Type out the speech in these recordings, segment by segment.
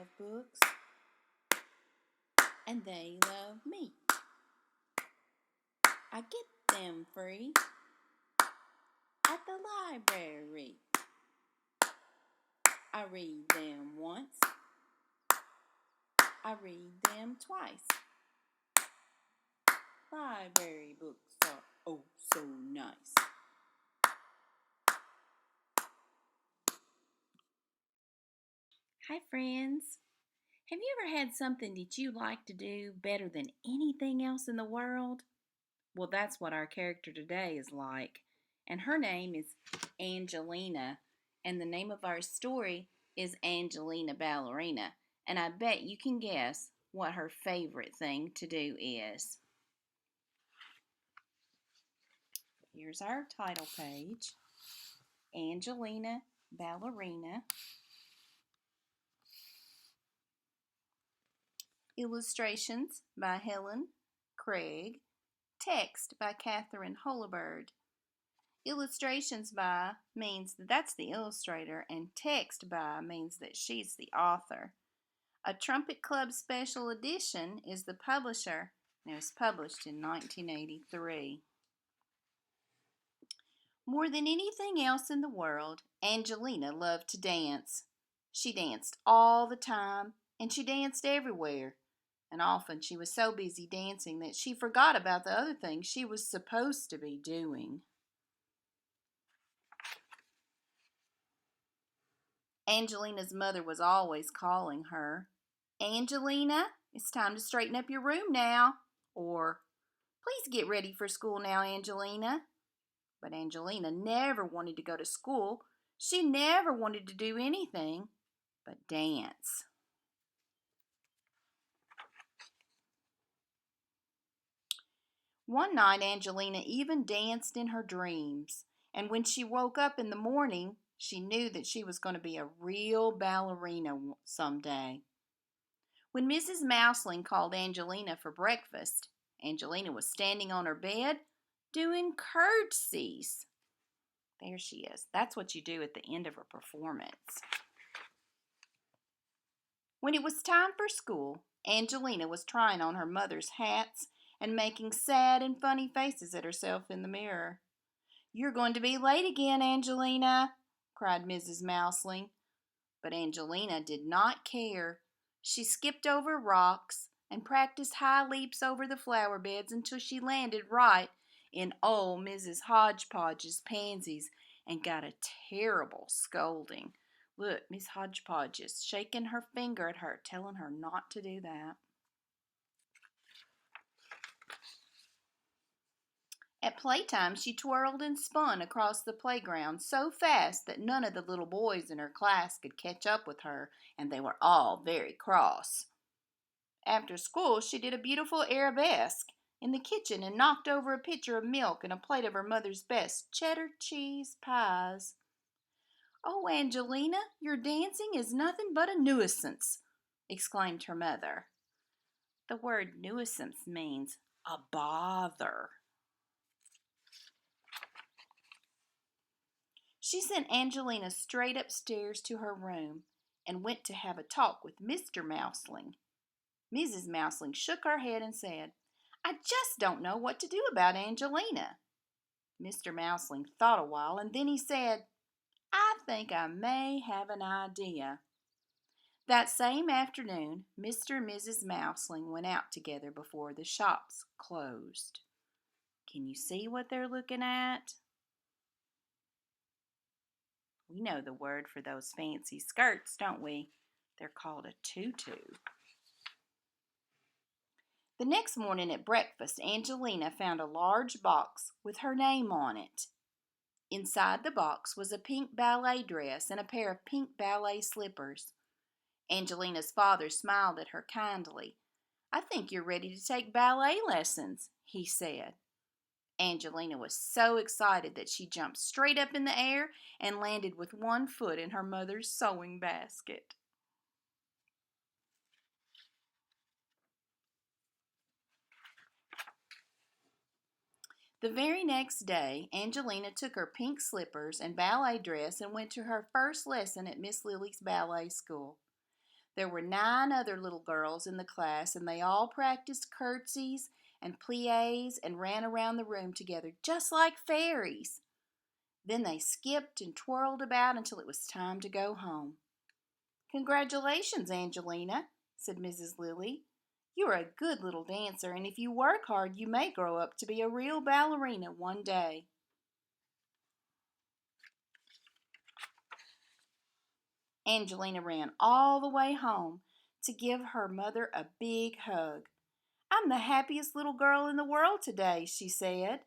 love books, and they love me. I get them free at the library. I read them once. I read them twice. Library books are oh so nice. Hi friends. Have you ever had something that you like to do better than anything else in the world? Well, that's what our character today is like. And her name is Angelina. And the name of our story is Angelina Ballerina. And I bet you can guess what her favorite thing to do is. Here's our title page. Angelina Ballerina. Illustrations by Helen Craig. Text by Catherine Holabird. Illustrations by means that's the illustrator, and text by means that she's the author. A Trumpet Club Special Edition is the publisher, and it was published in 1983. More than anything else in the world, Angelina loved to dance. She danced all the time, and she danced everywhere. And often she was so busy dancing that she forgot about the other things she was supposed to be doing. Angelina's mother was always calling her, "Angelina, it's time to straighten up your room now," or, "Please get ready for school now, Angelina." But Angelina never wanted to go to school. She never wanted to do anything but dance. One night, Angelina even danced in her dreams, and when she woke up in the morning, she knew that she was going to be a real ballerina someday. When Mrs. Mouseling called Angelina for breakfast, Angelina was standing on her bed doing curtsies. There she is. That's what you do at the end of a performance. When it was time for school, Angelina was trying on her mother's hats and making sad and funny faces at herself in the mirror. "You're going to be late again, Angelina," cried Mrs. Mouseling. But Angelina did not care. She skipped over rocks and practiced high leaps over the flower beds until she landed right in old Mrs. Hodgepodge's pansies and got a terrible scolding. Look, Miss Hodgepodge is shaking her finger at her, telling her not to do that. At playtime, she twirled and spun across the playground so fast that none of the little boys in her class could catch up with her, and they were all very cross. After school, she did a beautiful arabesque in the kitchen and knocked over a pitcher of milk and a plate of her mother's best cheddar cheese pies. "Oh, Angelina, your dancing is nothing but a nuisance," exclaimed her mother. The word nuisance means a bother. She sent Angelina straight upstairs to her room and went to have a talk with Mr. Mouseling. Mrs. Mouseling shook her head and said, "I just don't know what to do about Angelina." Mr. Mouseling thought a while, and then he said, "I think I may have an idea." That same afternoon, Mr. and Mrs. Mouseling went out together before the shops closed. Can you see what they're looking at? We know the word for those fancy skirts, don't we? They're called a tutu. The next morning at breakfast, Angelina found a large box with her name on it. Inside the box was a pink ballet dress and a pair of pink ballet slippers. Angelina's father smiled at her kindly. "I think you're ready to take ballet lessons," he said. Angelina was so excited that she jumped straight up in the air and landed with one foot in her mother's sewing basket. The very next day, Angelina took her pink slippers and ballet dress and went to her first lesson at Miss Lily's ballet school. There were 9 other little girls in the class, and they all practiced curtsies and plies and ran around the room together just like fairies. Then they skipped and twirled about until it was time to go home. "Congratulations, Angelina," said Mrs. Lilly. "You are a good little dancer, and if you work hard, you may grow up to be a real ballerina one day." Angelina ran all the way home to give her mother a big hug. "I'm the happiest little girl in the world today," she said.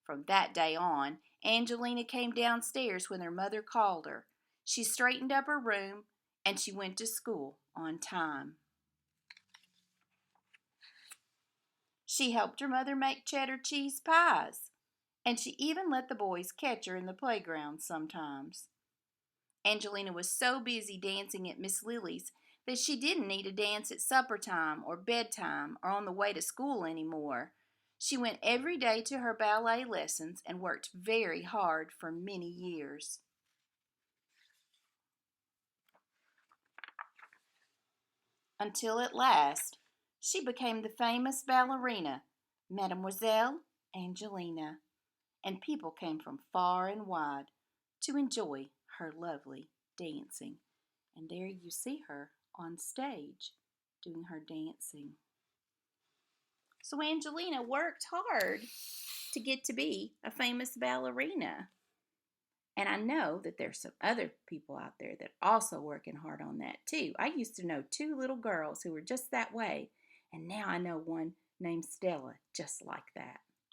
From that day on, Angelina came downstairs when her mother called her. She straightened up her room and she went to school on time. She helped her mother make cheddar cheese pies, and she even let the boys catch her in the playground sometimes. Angelina was so busy dancing at Miss Lily's that she didn't need to dance at supper time or bedtime or on the way to school anymore. She went every day to her ballet lessons and worked very hard for many years. Until at last she became the famous ballerina, Mademoiselle Angelina, and people came from far and wide to enjoy her lovely dancing. And there you see her on stage doing her dancing. So Angelina worked hard to get to be a famous ballerina. And I know that there's some other people out there that are also working hard on that too. I used to know 2 little girls who were just that way, and now I know one named Stella just like that.